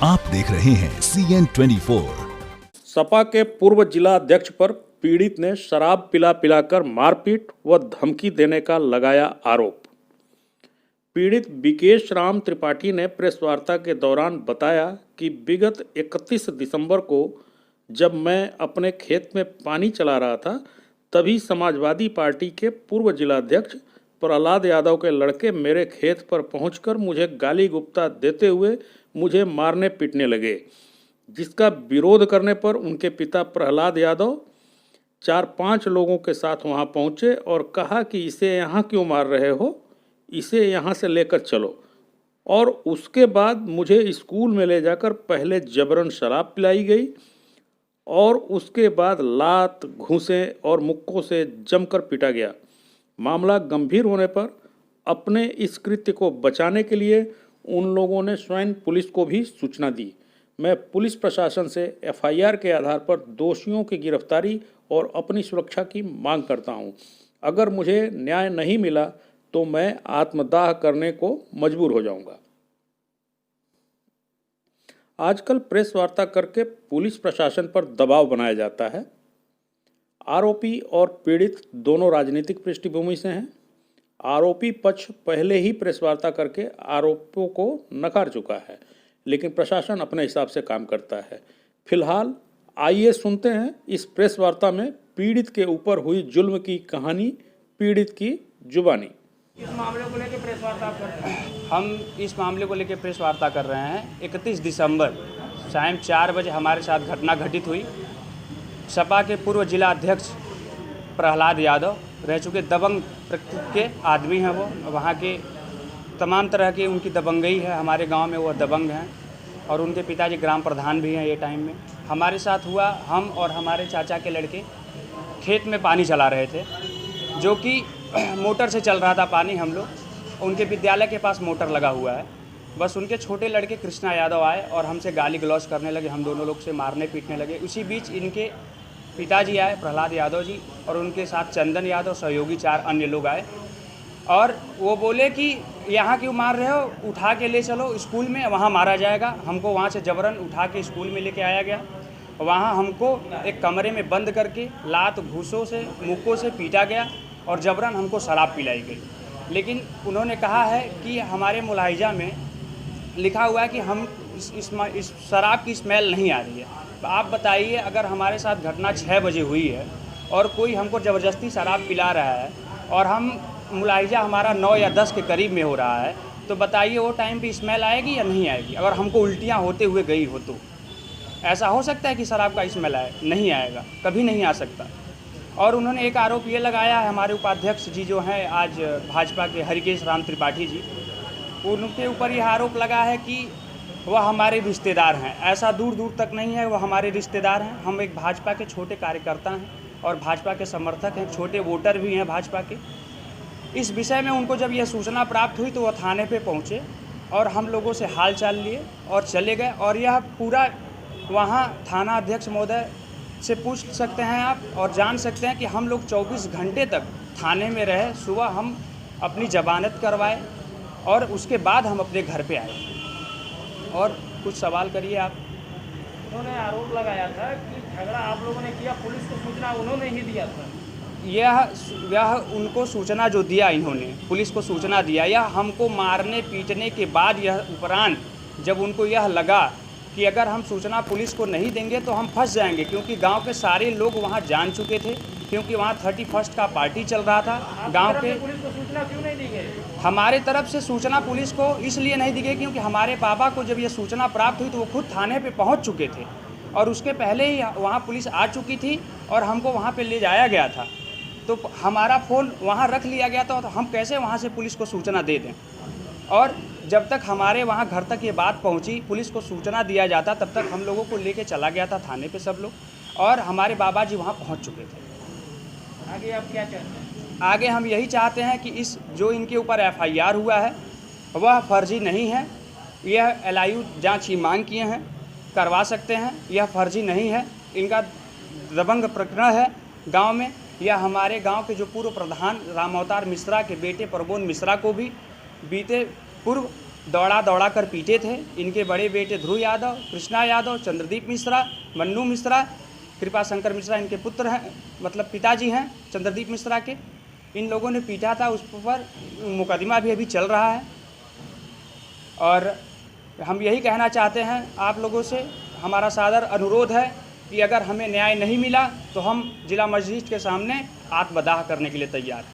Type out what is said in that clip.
आप देख रहे हैं CN24। सपा के पूर्व जिला अध्यक्ष पर पीड़ित ने शराब पिलाकर मारपीट व धमकी देने का लगाया आरोप। पीड़ित विकेश राम त्रिपाठी ने प्रेस वार्ता के दौरान बताया कि विगत 31 दिसंबर को जब मैं अपने खेत में पानी चला रहा था, तभी समाजवादी पार्टी के पूर्व जिलाध्यक्ष प्रहलाद यादव के लड़के मेरे खेत पर पहुंचकर मुझे गाली गुप्ता देते हुए मुझे मारने पीटने लगे, जिसका विरोध करने पर उनके पिता प्रहलाद यादव 4-5 लोगों के साथ वहां पहुंचे और कहा कि इसे यहाँ क्यों मार रहे हो, इसे यहाँ से लेकर चलो। और उसके बाद मुझे स्कूल में ले जाकर पहले जबरन शराब पिलाई गई और उसके बाद लात, घूंसे और मुक्कों से जमकर पीटा गया। मामला गंभीर होने पर अपने इस कृत्य को बचाने के लिए उन लोगों ने स्वयं पुलिस को भी सूचना दी। मैं पुलिस प्रशासन से FIR के आधार पर दोषियों की गिरफ्तारी और अपनी सुरक्षा की मांग करता हूं। अगर मुझे न्याय नहीं मिला तो मैं आत्मदाह करने को मजबूर हो जाऊंगा। आजकल प्रेस वार्ता करके पुलिस प्रशासन पर दबाव बनाया जाता है। आरोपी और पीड़ित दोनों राजनीतिक पृष्ठभूमि से हैं। आरोपी पक्ष पहले ही प्रेस वार्ता करके आरोपों को नकार चुका है, लेकिन प्रशासन अपने हिसाब से काम करता है। फिलहाल आइए सुनते हैं इस प्रेस वार्ता में पीड़ित के ऊपर हुई जुल्म की कहानी, पीड़ित की जुबानी। इस मामले को लेकर प्रेस वार्ता कर रहे हैं। हम इस मामले को लेकर प्रेस वार्ता कर रहे हैं। 31 दिसंबर शाम 4 बजे हमारे साथ घटना घटित हुई। सपा के पूर्व जिला अध्यक्ष प्रहलाद यादव रह चुके दबंग प्रकृति के आदमी हैं। वो वहाँ के तमाम तरह की उनकी दबंगई है। हमारे गांव में वो दबंग हैं और उनके पिताजी ग्राम प्रधान भी हैं। ये टाइम में हमारे साथ हुआ, हम और हमारे चाचा के लड़के खेत में पानी चला रहे थे, जो कि मोटर से चल रहा था पानी। हम लोग उनके विद्यालय के पास मोटर लगा हुआ है। बस उनके छोटे लड़के कृष्णा यादव आए और हमसे गाली गलौज करने लगे। हम दोनों लोग से मारने पीटने लगे। उसी बीच इनके पिताजी आए, प्रहलाद यादव जी, और उनके साथ चंदन यादव सहयोगी 4 अन्य लोग आए और वो बोले कि यहाँ क्यों मार रहे हो, उठा के ले चलो स्कूल में, वहाँ मारा जाएगा। हमको वहाँ से जबरन उठा के स्कूल में लेके आया गया। वहाँ हमको एक कमरे में बंद करके लात, घूसों से, मुक्कों से पीटा गया और जबरन हमको शराब पिलाई गई। लेकिन उन्होंने कहा है कि हमारे मुलाहिजा में लिखा हुआ है कि हम इस शराब की स्मेल नहीं आ रही है। तो आप बताइए, अगर हमारे साथ घटना 6 बजे हुई है और कोई हमको ज़बरदस्ती शराब पिला रहा है और हम मुलाहिजा हमारा 9 या 10 के करीब में हो रहा है, तो बताइए वो टाइम पे स्मेल आएगी या नहीं आएगी। अगर हमको उल्टियाँ होते हुए गई हो तो ऐसा हो सकता है कि शराब का स्मेल आए? नहीं आएगा, कभी नहीं आ सकता। और उन्होंने एक आरोप ये लगाया है, हमारे उपाध्यक्ष जी जो हैं आज भाजपा के हरिकेश राम त्रिपाठी जी, उनके ऊपर यह आरोप लगा है कि वह हमारे रिश्तेदार हैं। ऐसा दूर दूर तक नहीं है, वह हमारे रिश्तेदार हैं। हम एक भाजपा के छोटे कार्यकर्ता हैं और भाजपा के समर्थक हैं, छोटे वोटर भी हैं भाजपा के। इस विषय में उनको जब यह सूचना प्राप्त हुई तो वह थाने पे पहुँचे और हम लोगों से हाल चाल लिए और चले गए। और यह पूरा वहाँ थाना अध्यक्ष महोदय से पूछ सकते हैं आप और जान सकते हैं कि हम लोग 24 घंटे तक थाने में रहे। सुबह हम अपनी जमानत करवाए और उसके बाद हम अपने घर पे आए। और कुछ सवाल करिए आप। उन्होंने आरोप लगाया था कि झगड़ा आप लोगों ने किया, पुलिस को सूचना उन्होंने ही दिया था। यह उनको सूचना जो दिया, इन्होंने पुलिस को सूचना दिया, यह हमको मारने पीटने के बाद, यह उपरांत जब उनको यह लगा कि अगर हम सूचना पुलिस को नहीं देंगे तो हम फंस जाएंगे, क्योंकि गांव के सारे लोग वहां जान चुके थे, क्योंकि वहां 31 का पार्टी चल रहा था गांव के। पुलिस को सूचना क्यों नहीं दी गई? हमारे तरफ से सूचना पुलिस को इसलिए नहीं दी गई क्योंकि हमारे पापा को जब ये सूचना प्राप्त हुई तो वो खुद थाने पे पहुंच चुके थे और उसके पहले ही वहाँ पुलिस आ चुकी थी और हमको वहाँ पे ले जाया गया था। तो हमारा फ़ोन वहाँ रख लिया गया था, तो हम कैसे वहाँ से पुलिस को सूचना दे दें। और जब तक हमारे वहाँ घर तक ये बात पहुँची, पुलिस को सूचना दिया जाता, तब तक हम लोगों को लेके चला गया था थाने पे सब लोग, और हमारे बाबा जी वहाँ पहुँच चुके थे। आगे आप क्या चाहते हैं? आगे हम यही चाहते हैं कि इस जो इनके ऊपर FIR हुआ है वह फर्जी नहीं है। यह LIU जाँच की मांग किए हैं, करवा सकते हैं। यह फर्जी नहीं है, इनका दबंग प्रकरण है गांव में। यह हमारे गांव के जो पूर्व प्रधान राम अवतार मिश्रा के बेटे प्रबोध मिश्रा को भी बीते पूर्व दौड़ा दौड़ा कर पीटे थे। इनके बड़े बेटे ध्रुव यादव, कृष्णा यादव, चंद्रदीप मिश्रा, मन्नू मिश्रा, कृपा शंकर मिश्रा इनके पुत्र हैं, मतलब पिताजी हैं चंद्रदीप मिश्रा के। इन लोगों ने पीटा था, उस पर मुकदमा भी अभी चल रहा है। और हम यही कहना चाहते हैं आप लोगों से, हमारा सादर अनुरोध है कि अगर हमें न्याय नहीं मिला तो हम जिला मजिस्ट्रेट के सामने आत्मदाह करने के लिए तैयार हैं।